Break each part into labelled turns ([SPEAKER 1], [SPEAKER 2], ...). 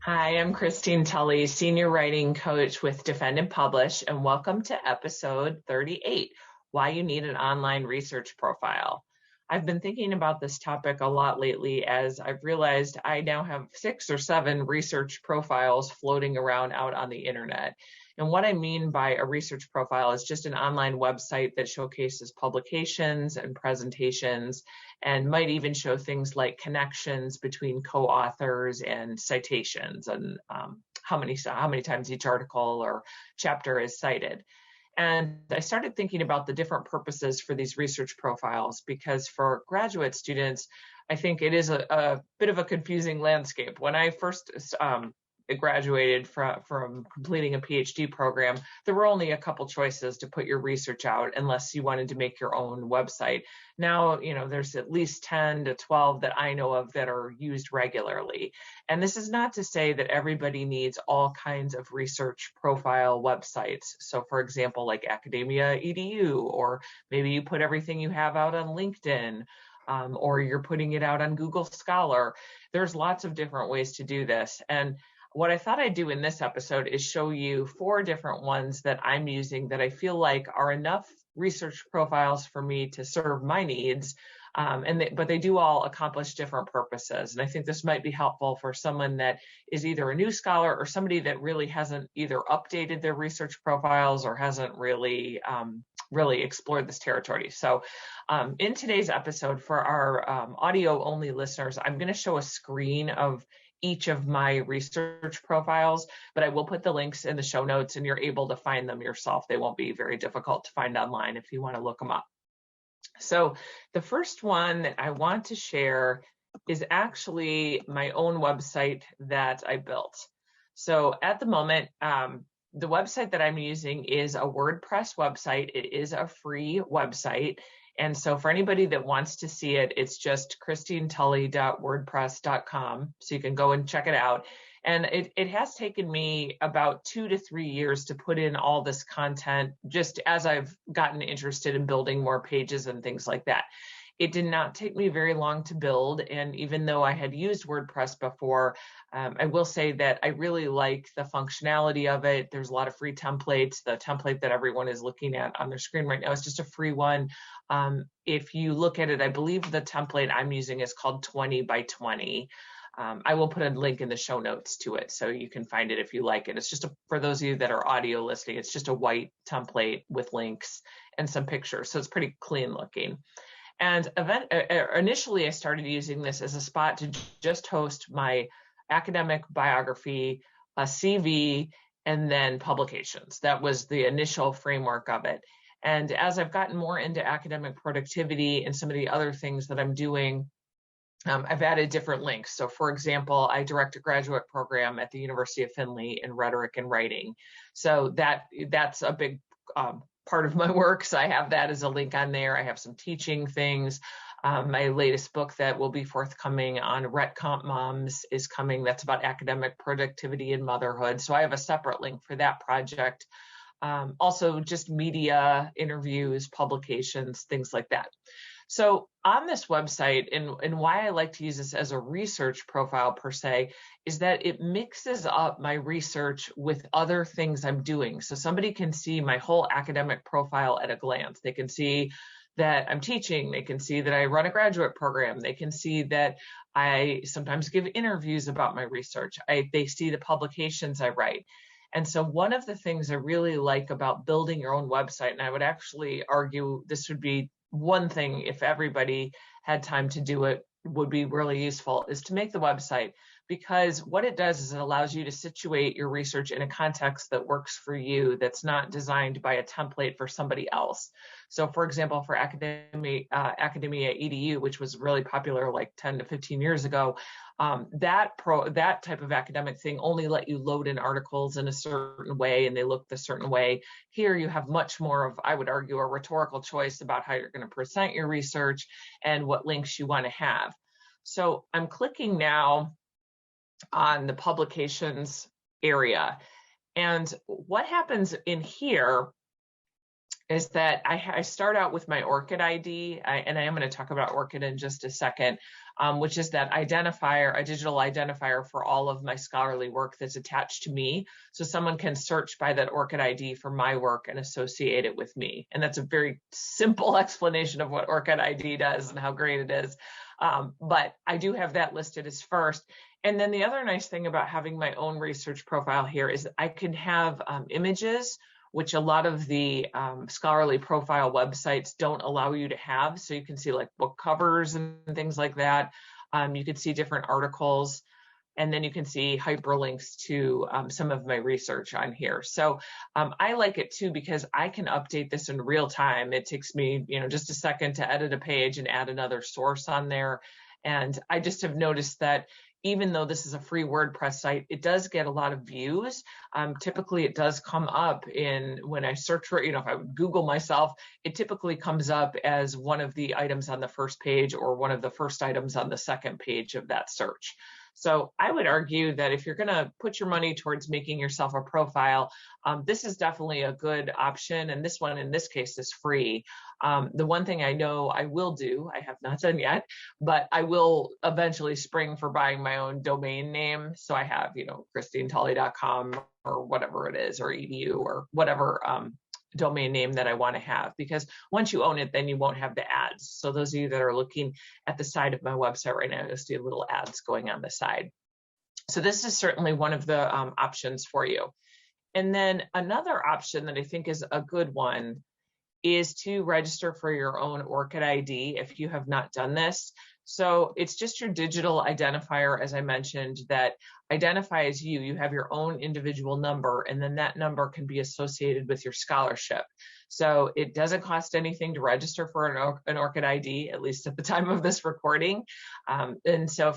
[SPEAKER 1] Hi, I'm Christine Tulley, Senior Writing Coach with Defend and Publish, and welcome to episode 38, Why You Need an Online Research Profile. I've been thinking about this topic a lot lately as I've realized I now have 6 or 7 research profiles floating around out on the internet. And what I mean by a research profile is just an online website that showcases publications and presentations and might even show things like connections between co-authors and citations and how many times each article or chapter is cited. And I started thinking about the different purposes for these research profiles because for graduate students, I think it is a bit of a confusing landscape. When I first graduated from completing a PhD program, there were only a couple choices to put your research out unless you wanted to make your own website. Now, there's at least 10 to 12 that I know of that are used regularly. And this is not to say that everybody needs all kinds of research profile websites. So for example, like AcademiaEDU, or maybe you put everything you have out on LinkedIn, or you're putting it out on Google Scholar. There's lots of different ways to do this. And what I thought I'd do in this episode is show you 4 different ones that I'm using that I feel like are enough research profiles for me to serve my needs, but they do all accomplish different purposes. And I think this might be helpful for someone that is either a new scholar or somebody that really hasn't either updated their research profiles or hasn't really explored this territory. So in today's episode, for our audio-only listeners, I'm going to show a screen of each of my research profiles, but I will put the links in the show notes and you're able to find them yourself. They won't be very difficult to find online if you want to look them up. So the first one that I want to share is actually my own website that I built. So at the moment, the website that I'm using is a WordPress website. It is a free website. And so for anybody that wants to see it, it's just christinetully.wordpress.com. So you can go and check it out. And it has taken me about 2 to 3 years to put in all this content, just as I've gotten interested in building more pages and things like that. It did not take me very long to build. And even though I had used WordPress before, I will say that I really like the functionality of it. There's a lot of free templates. The template that everyone is looking at on their screen right now is just a free one. If you look at it, I believe the template I'm using is called 20 by 20. I will put a link in the show notes to it so you can find it if you like it. It's just for those of you that are audio listening, it's just a white template with links and some pictures. So it's pretty clean looking. And initially, I started using this as a spot to just host my academic biography, a CV, and then publications. That was the initial framework of it. And as I've gotten more into academic productivity and some of the other things that I'm doing, I've added different links. So for example, I direct a graduate program at the University of Findlay in rhetoric and writing. So that's a big part of my work. So I have that as a link on there. I have some teaching things. My latest book that will be forthcoming on RetComp Moms is coming. That's about academic productivity and motherhood. So I have a separate link for that project. Also just media, interviews, publications, things like that. So on this website, and why I like to use this as a research profile per se, is that it mixes up my research with other things I'm doing. So somebody can see my whole academic profile at a glance. They can see that I'm teaching. They can see that I run a graduate program. They can see that I sometimes give interviews about my research. They see the publications I write. And so one of the things I really like about building your own website, and I would actually argue this would be one thing if everybody had time to do it, would be really useful, is to make the website, because what it does is it allows you to situate your research in a context that works for you, that's not designed by a template for somebody else. So for example, for AcademiaEDU, which was really popular like 10 to 15 years ago, that type of academic thing only let you load in articles in a certain way and they looked a certain way. Here you have much more of, I would argue, a rhetorical choice about how you're going to present your research and what links you want to have. So I'm clicking now on the publications area. And what happens in here is that I start out with my Orchid ID, and I am going to talk about Orchid in just a second, which is that identifier, a digital identifier for all of my scholarly work that's attached to me. So someone can search by that Orchid ID for my work and associate it with me. And that's a very simple explanation of what Orchid ID does and how great it is. But I do have that listed as first. And then the other nice thing about having my own research profile here is that I can have images, which a lot of the scholarly profile websites don't allow you to have. So you can see like book covers and things like that. You can see different articles, and then you can see hyperlinks to some of my research on here. So I like it too, because I can update this in real time. It takes me, just a second to edit a page and add another source on there. And I just have noticed that even though this is a free WordPress site, it does get a lot of views. Typically, it does come up when I search for, if I would Google myself, it typically comes up as one of the items on the first page or one of the first items on the second page of that search. So I would argue that if you're going to put your money towards making yourself a profile, this is definitely a good option. And this one, in this case, is free. The one thing I know I will do, I have not done yet, but I will eventually spring for buying my own domain name. So I have, ChristineTulley.com or whatever it is, or edu, or whatever domain name that I want to have, because once you own it, then you won't have the ads. So those of you that are looking at the side of my website right now, you'll see little ads going on the side. So this is certainly one of the options for you. And then another option that I think is a good one is to register for your own Orchid ID if you have not done this. So it's just your digital identifier, as I mentioned, that identifies you. You have your own individual number, and then that number can be associated with your scholarship. So it doesn't cost anything to register for an Orchid ID, at least at the time of this recording. And so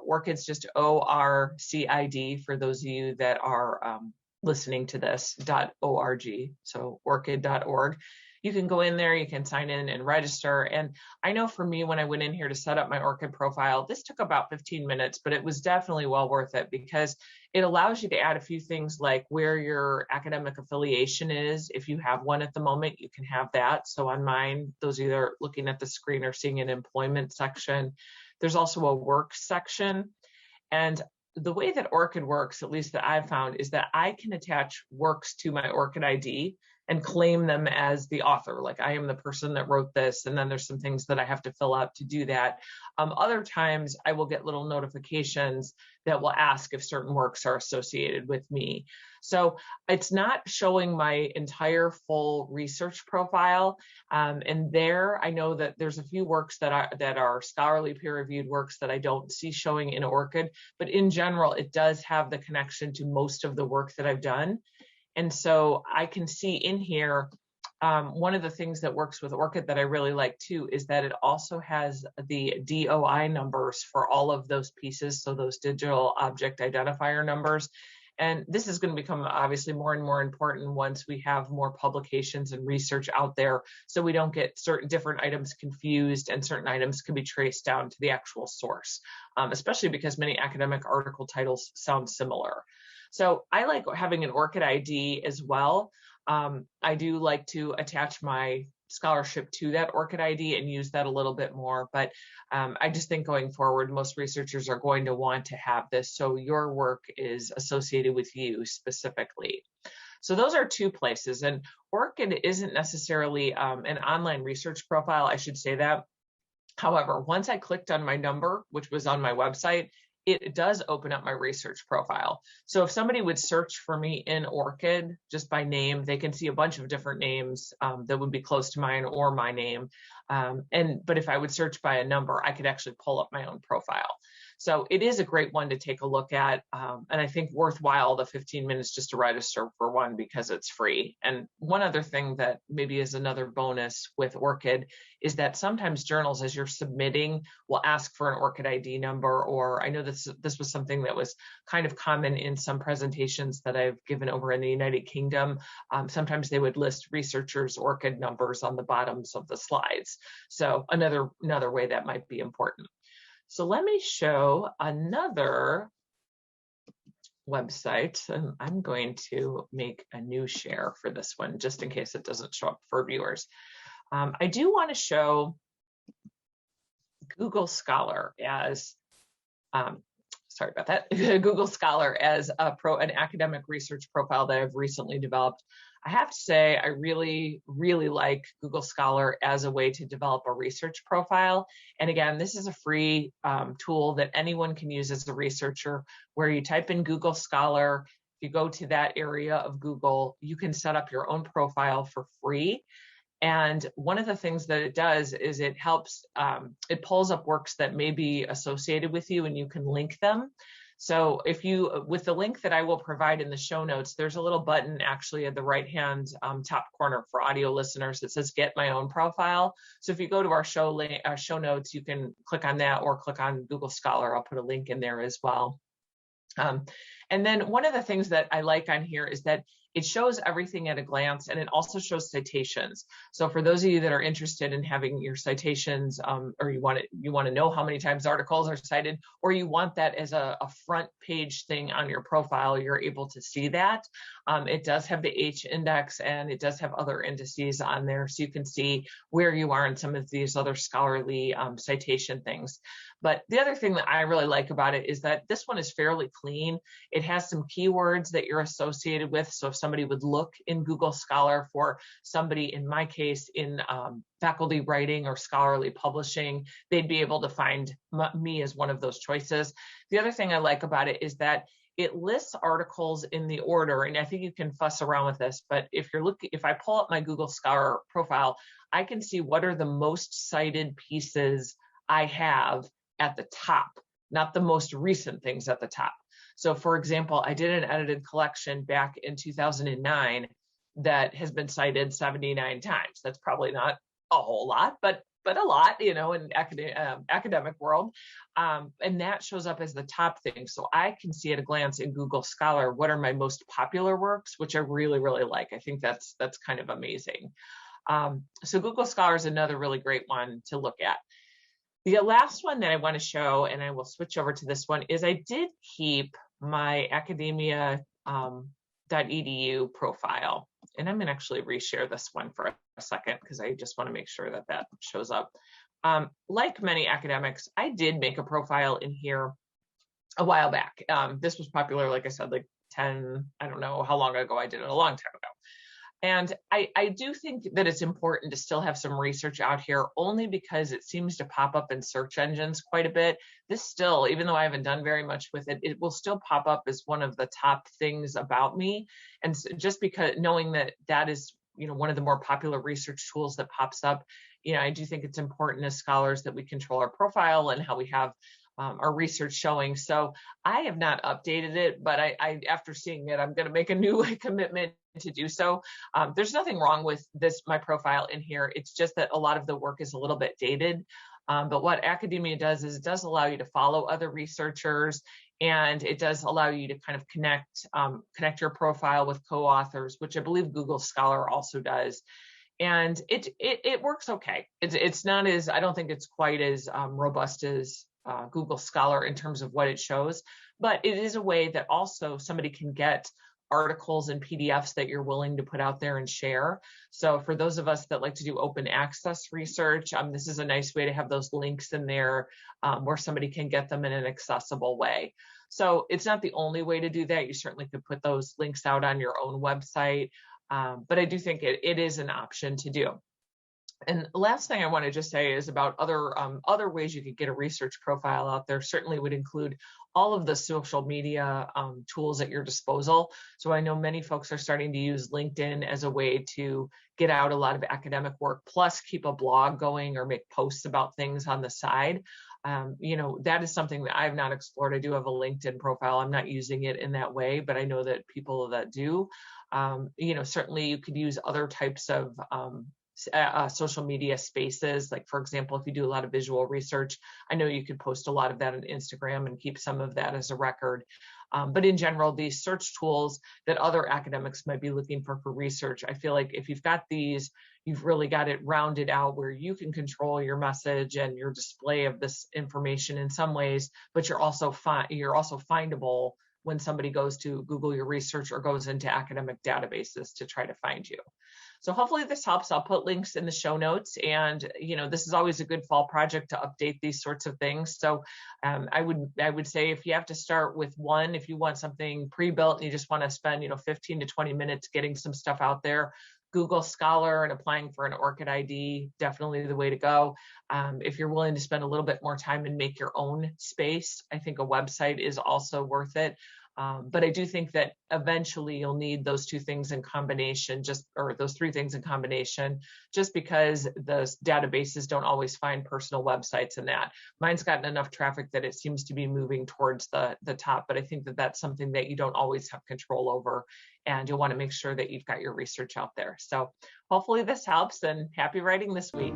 [SPEAKER 1] Orchid's just ORCID for those of you that are listening to this, .org, so orchid.org. You can go in there, you can sign in and register. And I know for me, when I went in here to set up my Orchid profile, this took about 15 minutes, but it was definitely well worth it, because it allows you to add a few things like where your academic affiliation is. If you have one at the moment, you can have that. So on mine, those either looking at the screen or seeing an employment section. There's also a work section. And the way that Orchid works, at least that I've found, is that I can attach works to my Orchid ID and claim them as the author. Like, I am the person that wrote this, and then there's some things that I have to fill out to do that. Other times I will get little notifications that will ask if certain works are associated with me. So it's not showing my entire full research profile. And there, I know that there's a few works that are scholarly peer-reviewed works that I don't see showing in Orchid, but in general, it does have the connection to most of the work that I've done. And so I can see in here, one of the things that works with Orchid that I really like too is that it also has the DOI numbers for all of those pieces, so those digital object identifier numbers. And this is going to become obviously more and more important once we have more publications and research out there, so we don't get certain different items confused and certain items can be traced down to the actual source, especially because many academic article titles sound similar. So I like having an Orchid ID as well. I do like to attach my scholarship to that Orchid ID and use that a little bit more. But I just think going forward, most researchers are going to want to have this, so your work is associated with you specifically. So those are two places. And Orchid isn't necessarily an online research profile, I should say that. However, once I clicked on my number, which was on my website, it does open up my research profile. So if somebody would search for me in Orchid just by name, they can see a bunch of different names that would be close to mine or my name. But if I would search by a number, I could actually pull up my own profile. So it is a great one to take a look at. And I think worthwhile the 15 minutes just to register for one, because it's free. And one other thing that maybe is another bonus with Orchid is that sometimes journals, as you're submitting, will ask for an Orchid ID number, or I know this was something that was kind of common in some presentations that I've given over in the United Kingdom. Sometimes they would list researchers' Orchid numbers on the bottoms of the slides. So another way that might be important. So let me show another website, and I'm going to make a new share for this one just in case it doesn't show up for viewers. I do want to show Google Scholar as, sorry about that, Google Scholar as an academic research profile that I've recently developed. I have to say, I really, really like Google Scholar as a way to develop a research profile. And again, this is a free tool that anyone can use as a researcher, where you type in Google Scholar. If you go to that area of Google, you can set up your own profile for free. And one of the things that it does is it helps, it pulls up works that may be associated with you and you can link them. So if you, with the link that I will provide in the show notes, there's a little button actually at the right-hand top corner for audio listeners that says Get My Own Profile. So if you go to our show notes, you can click on that or click on Google Scholar. I'll put a link in there as well. And then one of the things that I like on here is that it shows everything at a glance, and it also shows citations. So for those of you that are interested in having your citations, or you want to know how many times articles are cited, or you want that as a front page thing on your profile, you're able to see that. It does have the H index, and it does have other indices on there, so you can see where you are in some of these other scholarly citation things. But the other thing that I really like about it is that this one is fairly clean. It has some keywords that you're associated with. So if somebody would look in Google Scholar for somebody, in my case, in faculty writing or scholarly publishing, they'd be able to find me as one of those choices. The other thing I like about it is that it lists articles in the order, and I think you can fuss around with this, but if I pull up my Google Scholar profile, I can see what are the most cited pieces I have at the top, not the most recent things at the top. So for example, I did an edited collection back in 2009 that has been cited 79 times. That's probably not a whole lot, but a lot, in academic world. And that shows up as the top thing. So I can see at a glance in Google Scholar what are my most popular works, which I really, really like. I think that's kind of amazing. So Google Scholar is another really great one to look at. The last one that I want to show, and I will switch over to this one, is I did keep my AcademiaEDU profile. And I'm going to actually reshare this one for a second because I just want to make sure that that shows up. Like many academics, I did make a profile in here a while back. This was popular, like I said, like 10, I don't know how long ago I did it, a long time ago. And I do think that it's important to still have some research out here, only because it seems to pop up in search engines quite a bit. This still, even though I haven't done very much with it, it will still pop up as one of the top things about me. And so just because knowing that that is, one of the more popular research tools that pops up, I do think it's important as scholars that we control our profile and how we have our research showing. So I have not updated it, but I after seeing it, I'm going to make a new commitment to do so. There's nothing wrong with my profile in here. It's just that a lot of the work is a little bit dated. But what academia does is it does allow you to follow other researchers, and it does allow you to kind of connect your profile with co-authors, which I believe Google Scholar also does. And it works okay. It's not as, I don't think it's quite as robust as Google Scholar in terms of what it shows, but it is a way that also somebody can get articles and PDFs that you're willing to put out there and share. So for those of us that like to do open access research, this is a nice way to have those links in there where somebody can get them in an accessible way. So it's not the only way to do that. You certainly could put those links out on your own website, but I do think it is an option to do. And the last thing I want to just say is about other ways you could get a research profile out there. Certainly would include all of the social media tools at your disposal. So I know many folks are starting to use LinkedIn as a way to get out a lot of academic work, plus keep a blog going or make posts about things on the side. That is something that I've not explored. I do have a LinkedIn profile. I'm not using it in that way, but I know that people that do. Certainly you could use other types of social media spaces. Like, for example, if you do a lot of visual research, I know you could post a lot of that on Instagram and keep some of that as a record. But in general, these search tools that other academics might be looking for research, I feel like if you've got these, you've really got it rounded out where you can control your message and your display of this information in some ways, but you're also findable when somebody goes to Google your research or goes into academic databases to try to find you. So hopefully this helps. I'll put links in the show notes, and this is always a good fall project to update these sorts of things. So I would say if you have to start with one, if you want something pre-built and you just want to spend 15 to 20 minutes getting some stuff out there, Google Scholar and applying for an Orchid ID, definitely the way to go. If you're willing to spend a little bit more time and make your own space, I think a website is also worth it. But I do think that eventually you'll need those two things in combination, or those three things in combination, just because the databases don't always find personal websites in that. Mine's gotten enough traffic that it seems to be moving towards the top, but I think that that's something that you don't always have control over, and you'll want to make sure that you've got your research out there. So hopefully this helps, and happy writing this week.